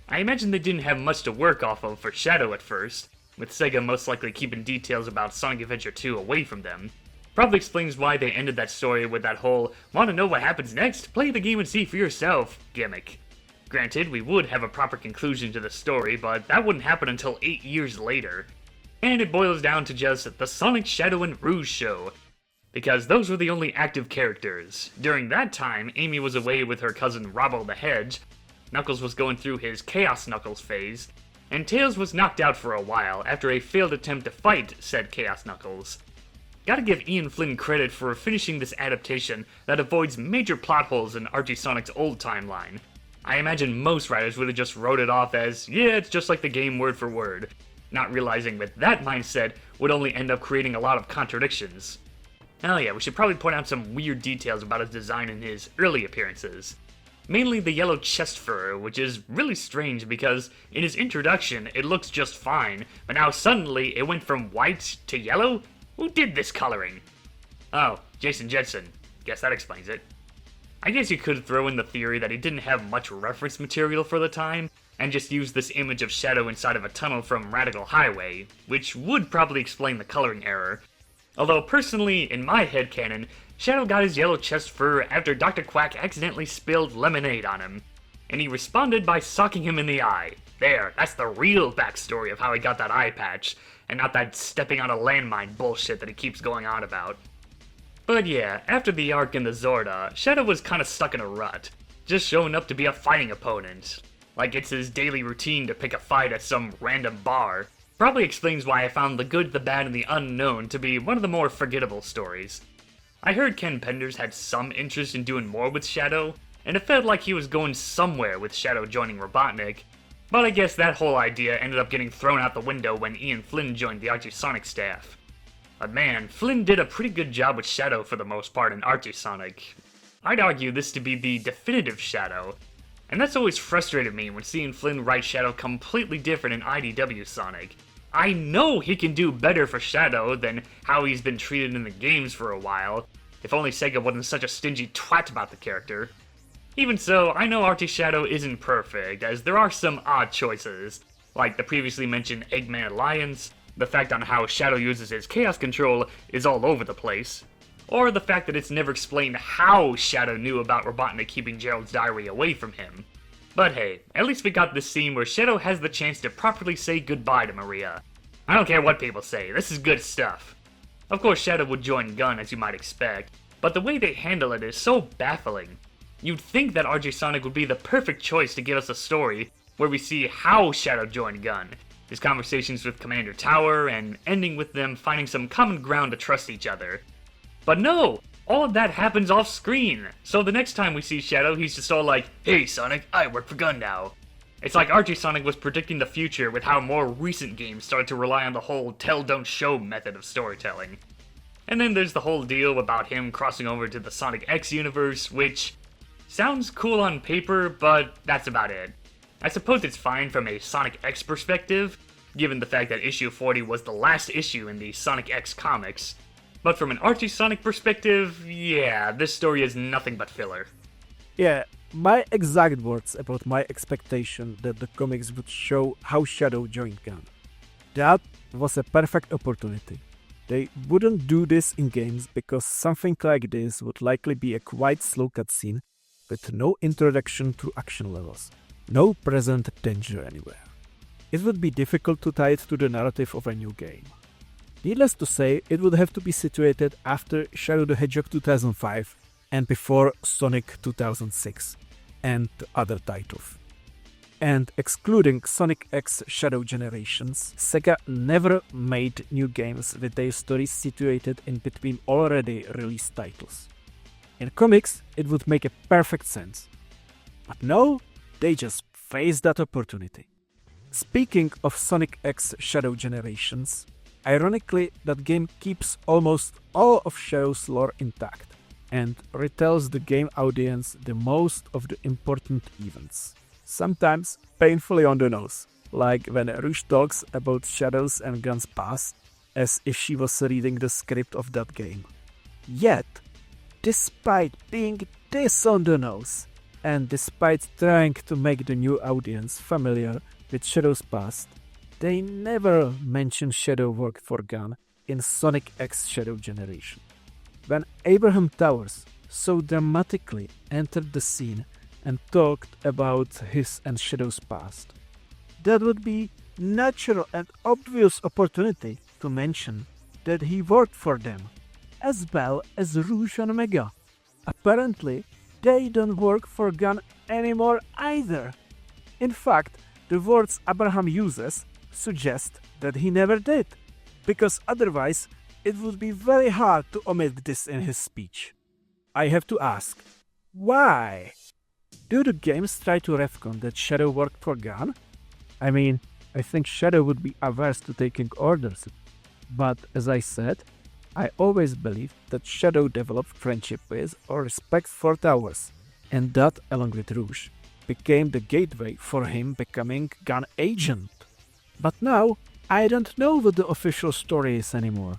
I imagine they didn't have much to work off of for Shadow at first, with Sega most likely keeping details about Sonic Adventure 2 away from them. Probably explains why they ended that story with that whole "wanna know what happens next? Play the game and see for yourself" gimmick. Granted, we would have a proper conclusion to the story, but that wouldn't happen until 8 years later. And it boils down to just the Sonic, Shadow, and Rouge show, because those were the only active characters. During that time, Amy was away with her cousin Robbo the Hedge, Knuckles was going through his Chaos Knuckles phase, and Tails was knocked out for a while after a failed attempt to fight said Chaos Knuckles. Gotta give Ian Flynn credit for finishing this adaptation that avoids major plot holes in Archie Sonic's old timeline. I imagine most writers would have just wrote it off as, yeah, it's just like the game word for word, not realizing that that mindset would only end up creating a lot of contradictions. Oh yeah, we should probably point out some weird details about his design in his early appearances. Mainly the yellow chest fur, which is really strange because in his introduction it looks just fine, but now suddenly it went from white to yellow? Who did this coloring? Oh, Jason Jetson. Guess that explains it. I guess you could throw in the theory that he didn't have much reference material for the time, and just used this image of Shadow inside of a tunnel from Radical Highway, which would probably explain the coloring error. Although personally, in my headcanon, Shadow got his yellow chest fur after Dr. Quack accidentally spilled lemonade on him, and he responded by socking him in the eye. There, that's the real backstory of how he got that eye patch, and not that stepping on a landmine bullshit that he keeps going on about. But yeah, after the arc in the Zorda, Shadow was kinda stuck in a rut, just showing up to be a fighting opponent. Like it's his daily routine to pick a fight at some random bar. Probably explains why I found The Good, the Bad, and the Unknown to be one of the more forgettable stories. I heard Ken Penders had some interest in doing more with Shadow, and it felt like he was going somewhere with Shadow joining Robotnik, but I guess that whole idea ended up getting thrown out the window when Ian Flynn joined the Archie Sonic staff. But man, Flynn did a pretty good job with Shadow for the most part in Archie Sonic. I'd argue this to be the definitive Shadow, and that's always frustrated me when seeing Flynn write Shadow completely different in IDW Sonic. I know he can do better for Shadow than how he's been treated in the games for a while, if only Sega wasn't such a stingy twat about the character. Even so, I know Archie Shadow isn't perfect, as there are some odd choices, like the previously mentioned Eggman Alliance, the fact on how Shadow uses his Chaos Control is all over the place, or the fact that it's never explained how Shadow knew about Robotnik keeping Gerald's diary away from him. But hey, at least we got this scene where Shadow has the chance to properly say goodbye to Maria. I don't care what people say, this is good stuff. Of course Shadow would join G.U.N as you might expect, but the way they handle it is so baffling. You'd think that Archie Sonic would be the perfect choice to give us a story where we see how Shadow joined G.U.N, his conversations with Commander Tower, and ending with them finding some common ground to trust each other. But no! All of that happens off screen, so the next time we see Shadow, he's just all like, "Hey Sonic, I work for G.U.N now." It's like Archie Sonic was predicting the future with how more recent games started to rely on the whole tell-don't-show method of storytelling. And then there's the whole deal about him crossing over to the Sonic X universe, which sounds cool on paper, but that's about it. I suppose it's fine from a Sonic X perspective, given the fact that issue 40 was the last issue in the Sonic X comics. But from an Archie Sonic perspective, yeah, this story is nothing but filler. Yeah, my exact words about my expectation that the comics would show how Shadow joined G.U.N. That was a perfect opportunity. They wouldn't do this in games because something like this would likely be a quite slow cutscene with no introduction to action levels, no present danger anywhere. It would be difficult to tie it to the narrative of a new game. Needless to say, it would have to be situated after Shadow the Hedgehog 2005 and before Sonic 2006 and other titles. And excluding Sonic X Shadow Generations, Sega never made new games with their stories situated in between already released titles. In comics, it would make a perfect sense. But no, they just faced that opportunity. Speaking of Sonic X Shadow Generations, ironically, that game keeps almost all of Shadow's lore intact and retells the game audience the most of the important events. Sometimes painfully on the nose, like when Rouge talks about Shadow's and G.U.N's past as if she was reading the script of that game. Yet, despite being this on the nose, and despite trying to make the new audience familiar with Shadow's past, they never mention Shadow work for G.U.N in Sonic X Shadow Generation. When Abraham Towers so dramatically entered the scene and talked about his and Shadow's past, that would be natural and obvious opportunity to mention that he worked for them, as well as Rouge and Omega. Apparently, they don't work for G.U.N anymore either. In fact, the words Abraham uses suggest that he never did, because otherwise it would be very hard to omit this in his speech. I have to ask, why? Do the games try to retcon that Shadow worked for G.U.N? I mean, I think Shadow would be averse to taking orders, but as I said, I always believed that Shadow developed friendship with or respect for Towers, and that, along with Rouge, became the gateway for him becoming G.U.N agent. But now, I don't know what the official story is anymore,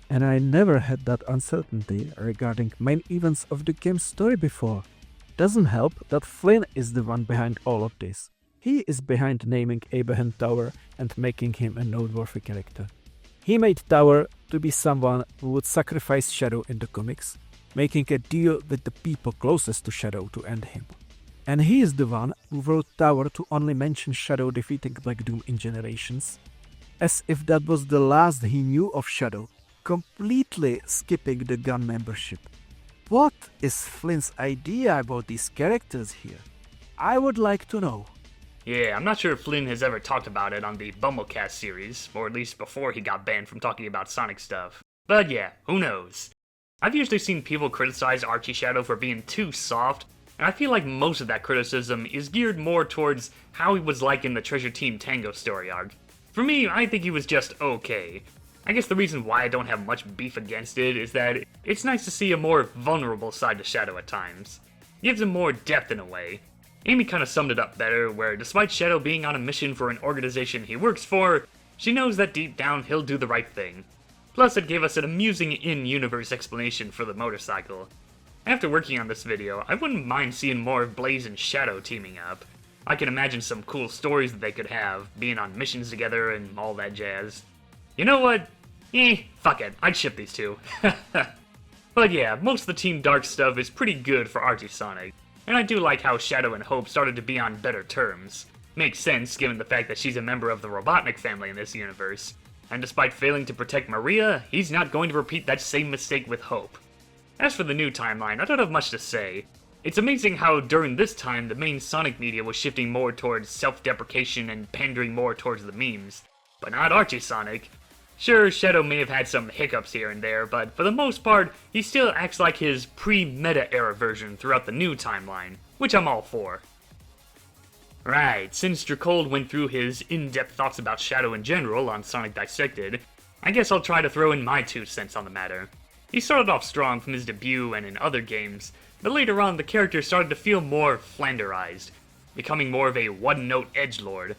and I never had that uncertainty regarding main events of the game's story before. Doesn't help that Flynn is the one behind all of this. He is behind naming Abraham Tower and making him a noteworthy character. He made Tower to be someone who would sacrifice Shadow in the comics, making a deal with the people closest to Shadow to end him. And he is the one who wrote Tower to only mention Shadow defeating Black Doom in Generations, as if that was the last he knew of Shadow, completely skipping the G.U.N membership. What is Flynn's idea about these characters here? I would like to know. Yeah, I'm not sure if Flynn has ever talked about it on the Bumblecast series, or at least before he got banned from talking about Sonic stuff. But yeah, who knows? I've usually seen people criticize Archie Shadow for being too soft, and I feel like most of that criticism is geared more towards how he was like in the Treasure Team Tango story arc. For me, I think he was just okay. I guess the reason why I don't have much beef against it is that it's nice to see a more vulnerable side to Shadow at times. Gives him more depth in a way. Amy kind of summed it up better, where despite Shadow being on a mission for an organization he works for, she knows that deep down he'll do the right thing. Plus it gave us an amusing in-universe explanation for the motorcycle. After working on this video, I wouldn't mind seeing more of Blaze and Shadow teaming up. I can imagine some cool stories that they could have, being on missions together and all that jazz. You know what? Fuck it, I'd ship these two. But yeah, most of the Team Dark stuff is pretty good for Archie Sonic, and I do like how Shadow and Hope started to be on better terms. Makes sense given the fact that she's a member of the Robotnik family in this universe, and despite failing to protect Maria, he's not going to repeat that same mistake with Hope. As for the new timeline, I don't have much to say. It's amazing how during this time the main Sonic media was shifting more towards self-deprecation and pandering more towards the memes, but not Archie Sonic. Sure, Shadow may have had some hiccups here and there, but for the most part, he still acts like his pre-meta era version throughout the new timeline, which I'm all for. Right, since Dracold went through his in-depth thoughts about Shadow in general on Sonic Dissected, I guess I'll try to throw in my 2 cents on the matter. He started off strong from his debut and in other games, but later on the character started to feel more Flanderized, becoming more of a one-note edgelord.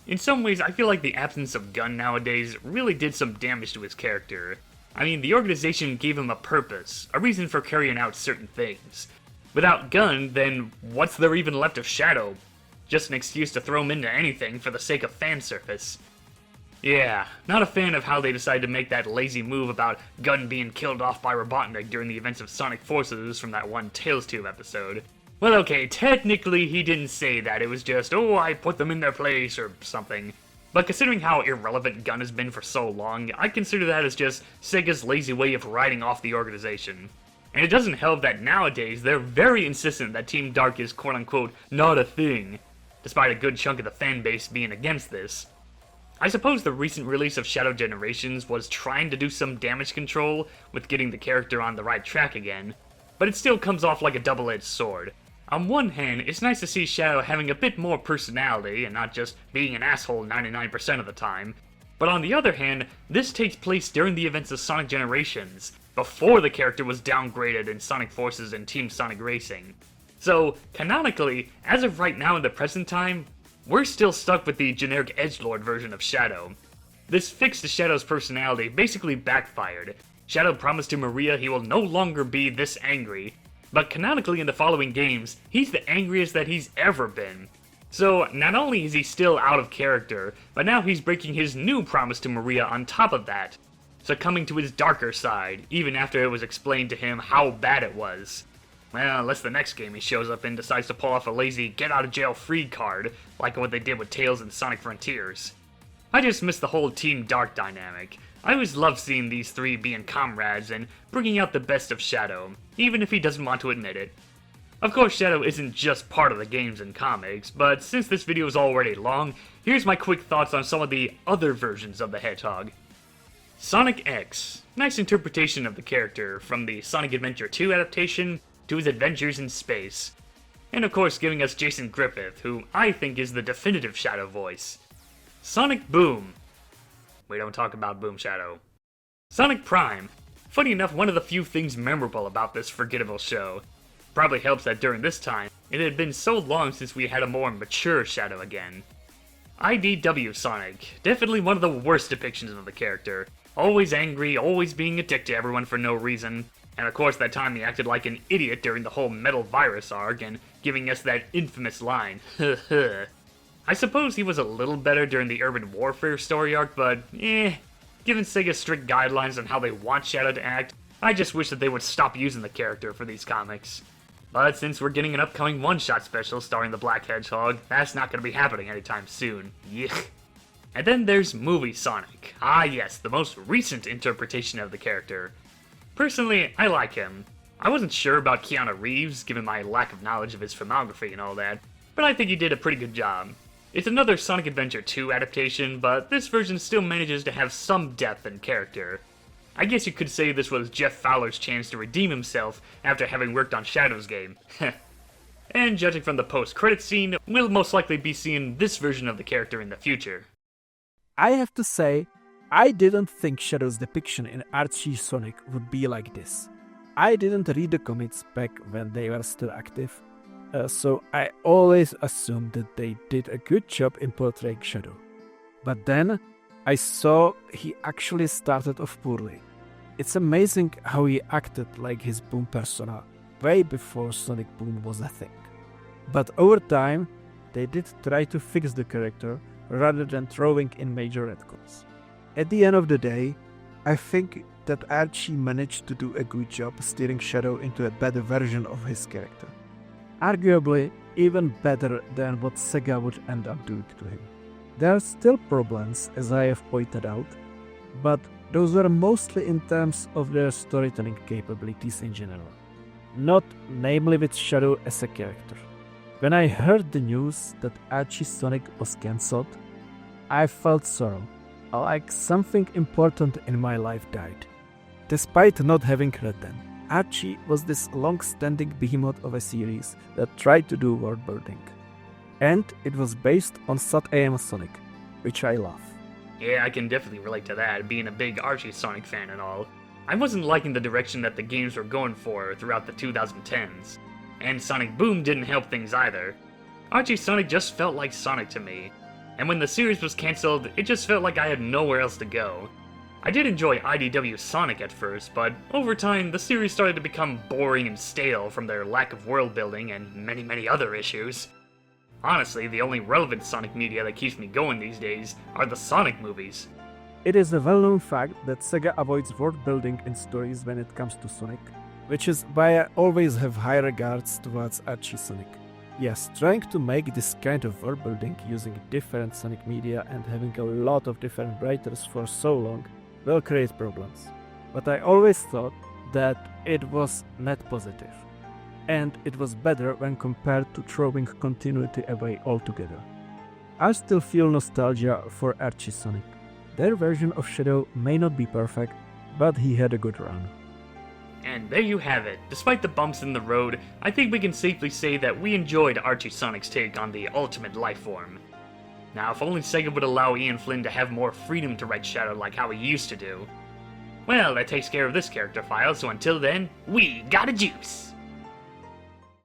In some ways, I feel like the absence of G.U.N nowadays really did some damage to his character. I mean, the organization gave him a purpose, a reason for carrying out certain things. Without G.U.N, then what's there even left of Shadow? Just an excuse to throw him into anything for the sake of fan service. Yeah, not a fan of how they decided to make that lazy move about G.U.N being killed off by Robotnik during the events of Sonic Forces from that one Tales Tube episode. Well, okay, technically he didn't say that, it was just, oh, I put them in their place or something. But considering how irrelevant G.U.N has been for so long, I consider that as just Sega's lazy way of writing off the organization. And it doesn't help that nowadays they're very insistent that Team Dark is quote-unquote not a thing, despite a good chunk of the fanbase being against this. I suppose the recent release of Shadow Generations was trying to do some damage control with getting the character on the right track again, but it still comes off like a double-edged sword. On one hand, it's nice to see Shadow having a bit more personality and not just being an asshole 99% of the time, but on the other hand, this takes place during the events of Sonic Generations, before the character was downgraded in Sonic Forces and Team Sonic Racing. So, canonically, as of right now in the present time, we're still stuck with the generic edgelord version of Shadow. This fix to Shadow's personality basically backfired. Shadow promised to Maria he will no longer be this angry, but canonically in the following games, he's the angriest that he's ever been. So, not only is he still out of character, but now he's breaking his new promise to Maria on top of that, succumbing to his darker side, even after it was explained to him how bad it was. Well, unless the next game he shows up in decides to pull off a lazy get-out-of-jail-free card, like what they did with Tails and Sonic Frontiers. I just miss the whole Team Dark dynamic. I always love seeing these three being comrades and bringing out the best of Shadow, even if he doesn't want to admit it. Of course, Shadow isn't just part of the games and comics, but since this video is already long, here's my quick thoughts on some of the other versions of the Hedgehog. Sonic X. Nice interpretation of the character, from the Sonic Adventure 2 adaptation to his adventures in space. And of course giving us Jason Griffith, who I think is the definitive Shadow voice. Sonic Boom. We don't talk about Boom Shadow. Sonic Prime. Funny enough, one of the few things memorable about this forgettable show. Probably helps that during this time, it had been so long since we had a more mature Shadow again. IDW Sonic. Definitely one of the worst depictions of the character. Always angry, always being a dick to everyone for no reason. And of course that time he acted like an idiot during the whole Metal Virus arc and giving us that infamous line, I suppose he was a little better during the Urban Warfare story arc, but given Sega's strict guidelines on how they want Shadow to act, I just wish that they would stop using the character for these comics. But since we're getting an upcoming one-shot special starring the Black Hedgehog, that's not going to be happening anytime soon. Yuck. And then there's Movie Sonic. Ah yes, the most recent interpretation of the character. Personally, I like him. I wasn't sure about Keanu Reeves, given my lack of knowledge of his filmography and all that, but I think he did a pretty good job. It's another Sonic Adventure 2 adaptation, but this version still manages to have some depth and character. I guess you could say this was Jeff Fowler's chance to redeem himself after having worked on Shadow's game. And judging from the post-credits scene, we'll most likely be seeing this version of the character in the future. I have to say, I didn't think Shadow's depiction in Archie Sonic would be like this. I didn't read the comics back when they were still active, so I always assumed that they did a good job in portraying Shadow. But then, I saw he actually started off poorly. It's amazing how he acted like his Boom persona way before Sonic Boom was a thing. But over time, they did try to fix the character rather than throwing in major retcons. At the end of the day, I think that Archie managed to do a good job steering Shadow into a better version of his character. Arguably, even better than what Sega would end up doing to him. There are still problems, as I have pointed out, but those were mostly in terms of their storytelling capabilities in general, not namely with Shadow as a character. When I heard the news that Archie Sonic was cancelled, I felt sorrow, like something important in my life died. Despite not having read them, Archie was this long-standing behemoth of a series that tried to do world building. And it was based on SatAM Sonic, which I love. Yeah, I can definitely relate to that, being a big Archie Sonic fan and all. I wasn't liking the direction that the games were going for throughout the 2010s. And Sonic Boom didn't help things either. Archie Sonic just felt like Sonic to me. And when the series was cancelled, it just felt like I had nowhere else to go. I did enjoy IDW Sonic at first, but over time the series started to become boring and stale from their lack of world building and many other issues. Honestly, the only relevant Sonic media that keeps me going these days are the Sonic movies. It is a well-known fact that Sega avoids world building in stories when it comes to Sonic, which is why I always have high regards towards Archie Sonic. Yes, trying to make this kind of world building using different Sonic media and having a lot of different writers for so long will create problems. But I always thought that it was net positive, and it was better when compared to throwing continuity away altogether. I still feel nostalgia for Archie Sonic. Their version of Shadow may not be perfect, but he had a good run. And there you have it. Despite the bumps in the road, I think we can safely say that we enjoyed Archie Sonic's take on the ultimate life form. Now, if only Sega would allow Ian Flynn to have more freedom to write Shadow like how he used to do. Well, that takes care of this character file, so until then, we got a juice!